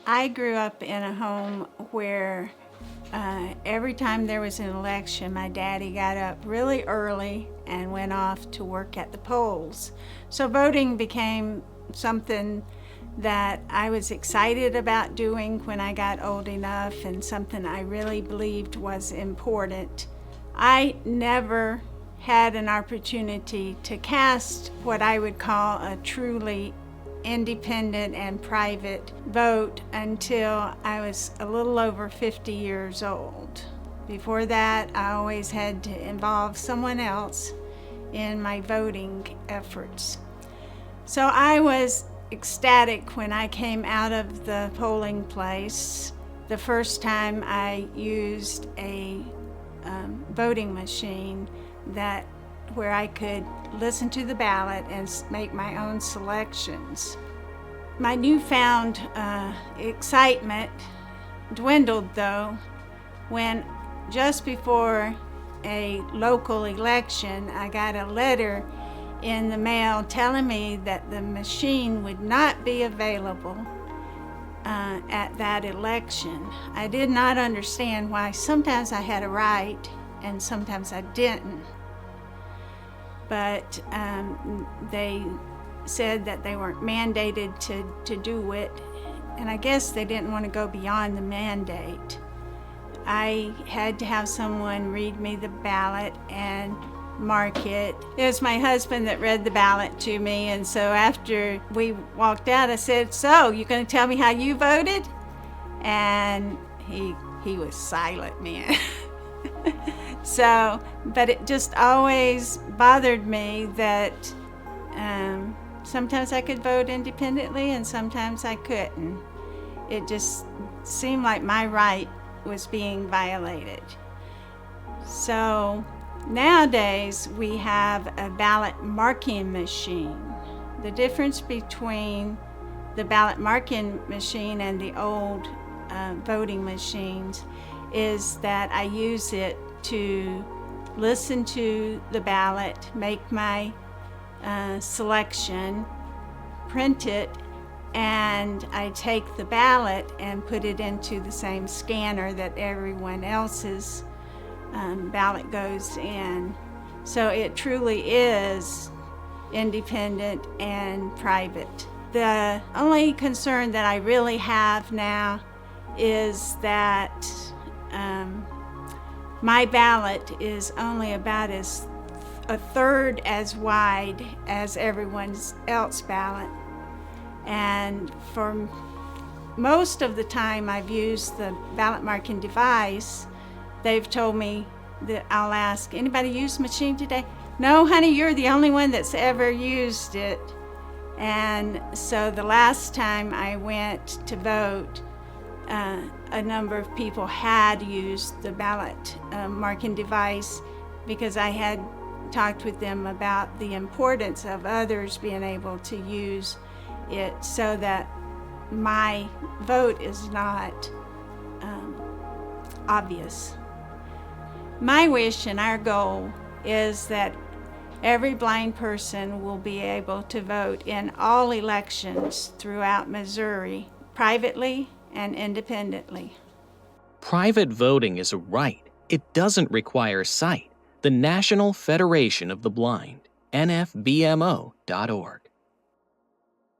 I grew up in a home where every time there was an election, my daddy got up really early and went off to work at the polls. So voting became something that I was excited about doing when I got old enough, and something I really believed was important. I never had an opportunity to cast what I would call a truly independent and private vote until I was a little over 50 years old. Before that, I always had to involve someone else in my voting efforts. So I was ecstatic when I came out of the polling place the first time I used a voting machine where I could listen to the ballot and make my own selections. My newfound excitement dwindled, though, when just before a local election, I got a letter in the mail telling me that the machine would not be available at that election. I did not understand why. Sometimes I had a right and sometimes I didn't. But they said that they weren't mandated to do it, and I guess they didn't want to go beyond the mandate. I had to have someone read me the ballot and mark it. It was my husband that read the ballot to me, and so after we walked out, I said, "So, you going to tell me how you voted?" And he was silent, man. So, but it just always bothered me that sometimes I could vote independently and sometimes I couldn't. It just seemed like my right was being violated. So nowadays we have a ballot marking machine. The difference between the ballot marking machine and the old voting machines is that I use it to listen to the ballot, make my selection, print it, and I take the ballot and put it into the same scanner that everyone else's ballot goes in. So it truly is independent and private. The only concern that I really have now is that my ballot is only about a third as wide as everyone else's ballot. And for most of the time I've used the ballot marking device, they've told me that I'll ask, "Anybody use the machine today?" "No, honey, you're the only one that's ever used it." And so the last time I went to vote, a number of people had used the ballot marking device because I had talked with them about the importance of others being able to use it so that my vote is not obvious. My wish and our goal is that every blind person will be able to vote in all elections throughout Missouri, privately and independently. Private voting is a right. It doesn't require sight. The National Federation of the Blind, NFBMO.org.